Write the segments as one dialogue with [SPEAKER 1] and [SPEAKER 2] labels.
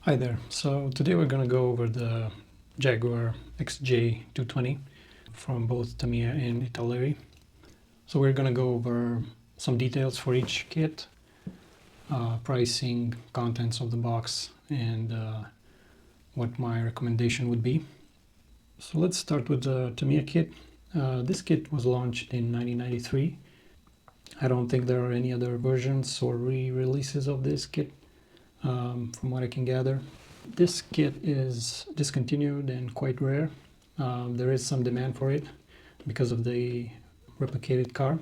[SPEAKER 1] Hi there. So today we're going to go over the Jaguar XJ220 from both Tamiya and Italeri. So we're going to go over some details for each kit, pricing, contents of the box, and what my recommendation would be. So let's start with the Tamiya kit. This kit was launched in 1993. I don't think there are any other versions or re-releases of this kit. From what I can gather. This kit is discontinued and quite rare. There is some demand for it because of the replicated car.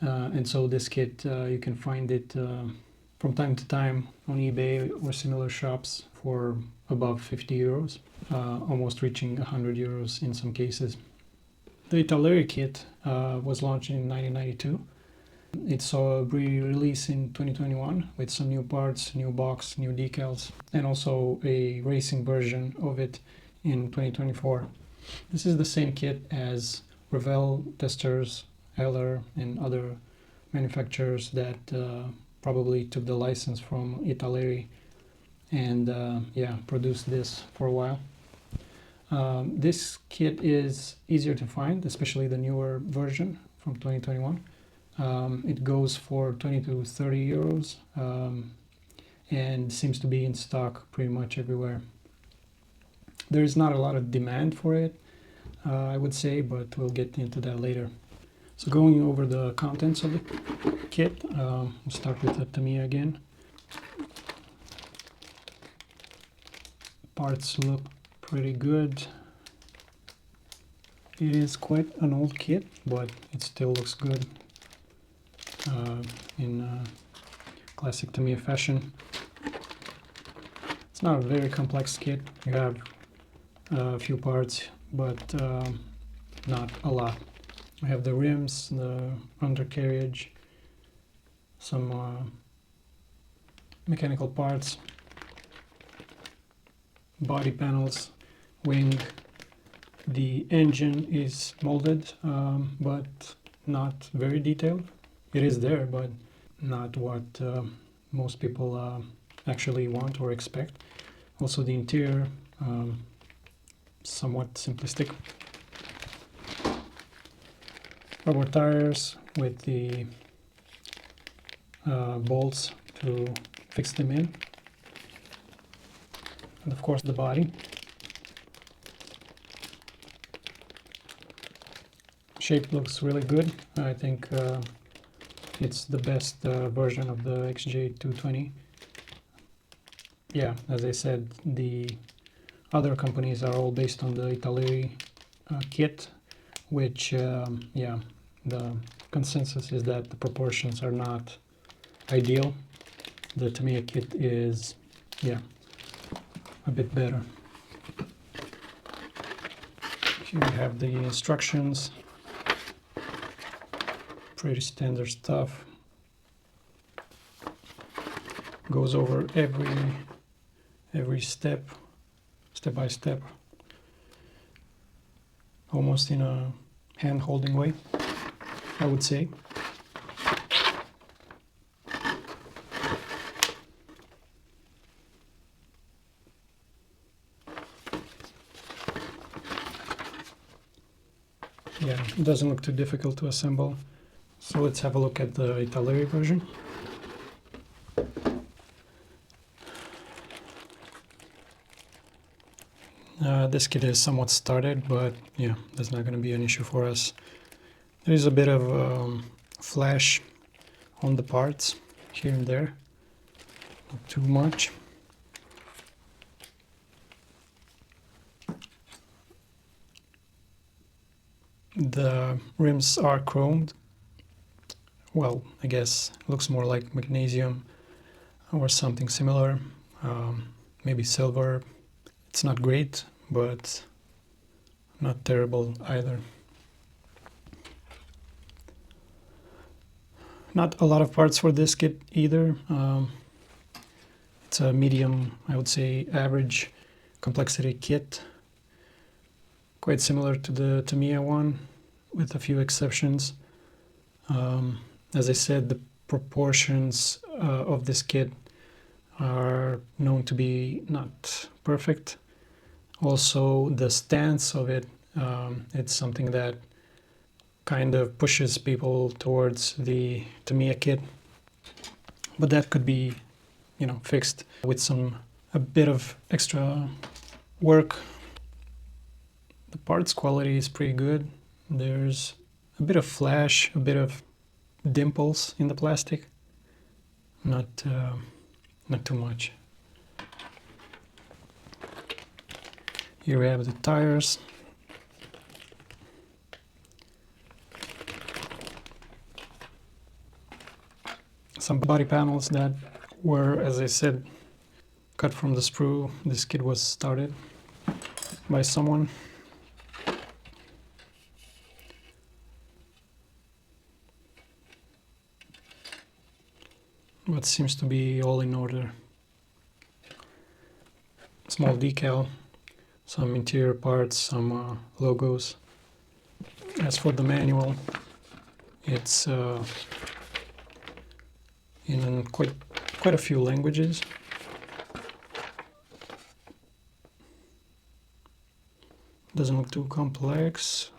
[SPEAKER 1] And so this kit, you can find it from time to time on eBay or similar shops for above 50 euros, almost reaching 100 euros in some cases. The Italeri kit was launched in 1992. It saw a re-release in 2021 with some new parts, new box, new decals, and also a racing version of it in 2024. This is the same kit as Revell, Testers, Heller, and other manufacturers that probably took the license from Italeri and produced this for a while. This kit is easier to find, especially the newer version from 2021. It goes for 20 to 30 euros and seems to be in stock pretty much everywhere. There is not a lot of demand for it, I would say, but we'll get into that later. So going over the contents of the kit, we'll start with the Tamiya again. Parts look pretty good. It is quite an old kit, but it still looks good. In classic Tamiya fashion. It's not a very complex kit. You have a few parts, but not a lot. We have the rims, the undercarriage, some mechanical parts, body panels, wing. The engine is molded, but not very detailed. It is there, but not what most people actually want or expect. Also the interior, somewhat simplistic. Rubber tires with the bolts to fix them in. And of course the body. Shape looks really good. I think it's the best version of the XJ220. Yeah, as I said, the other companies are all based on the Italeri kit, which, the consensus is that the proportions are not ideal. The Tamiya kit is, a bit better. Here we have the instructions. Pretty standard stuff. Goes over every step by step, almost in a hand-holding way, I would say. Yeah, it doesn't look too difficult to assemble. So let's have a look at the Italeri version. This kit is somewhat started, but yeah, that's not going to be an issue for us. There is a bit of flash on the parts here and there, not too much. The rims are chromed. Well, I guess looks more like magnesium or something similar, maybe silver. It's not great, but not terrible either. Not a lot of parts for this kit either. It's a medium, I would say average complexity kit. Quite similar to the Tamiya one, with a few exceptions. As I said, the proportions of this kit are known to be not perfect. Also, the stance of it, it's something that kind of pushes people towards the Tamiya kit, but that could be, fixed with a bit of extra work. The parts quality is pretty good. There's a bit of flash, a bit of dimples in the plastic, not too much. Here we have the tires. Some body panels that were, as I said, cut from the sprue. This kit was started by someone. But seems to be all in order. Small decal, some interior parts, some logos. As for the manual, it's in quite a few languages. Doesn't look too complex.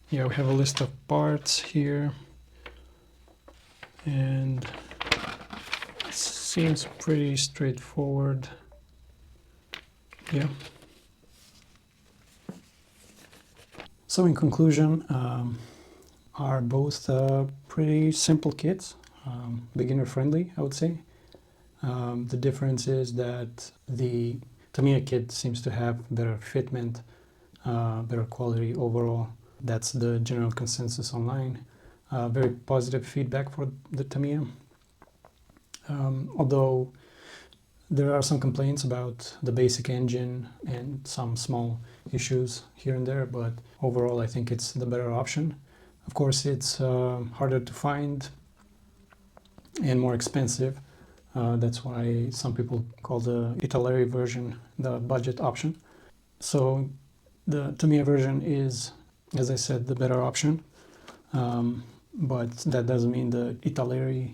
[SPEAKER 1] Yeah, we have a list of parts here, and it seems pretty straightforward. Yeah. So in conclusion, are both pretty simple kits, beginner friendly, I would say. The difference is that the Tamiya kit seems to have better fitment, better quality overall. That's the general consensus online. Very positive feedback for the Tamiya. Although there are some complaints about the basic engine and some small issues here and there, but overall I think it's the better option. Of course, it's harder to find and more expensive. That's why some people call the Italeri version the budget option. So the Tamiya version is, as I said, the better option. But that doesn't mean the Italeri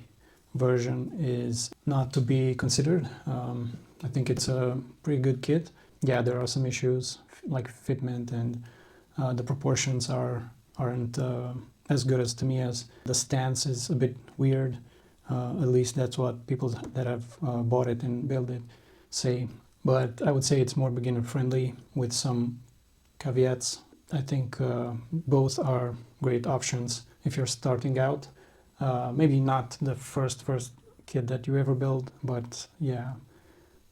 [SPEAKER 1] version is not to be considered. I think it's a pretty good kit. Yeah, there are some issues like fitment, and the proportions aren't as good as Tamiya's. The stance is a bit weird. At least that's what people that have bought it and built it say. But I would say it's more beginner friendly with some caveats. I think both are great options if you're starting out. Maybe not the first kit that you ever build, but yeah,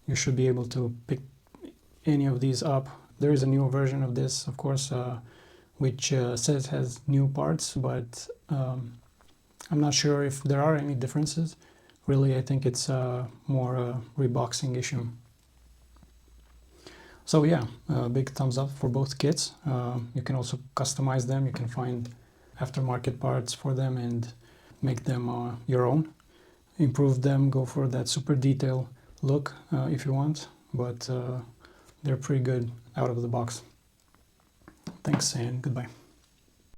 [SPEAKER 1] you should be able to pick any of these up. There is a newer version of this, of course, which says has new parts, but I'm not sure if there are any differences. Really, I think it's more a reboxing issue. So yeah, big thumbs up for both kits. You can also customize them. You can find aftermarket parts for them and make them your own. Improve them, go for that super detail look if you want, but they're pretty good out of the box. Thanks and goodbye.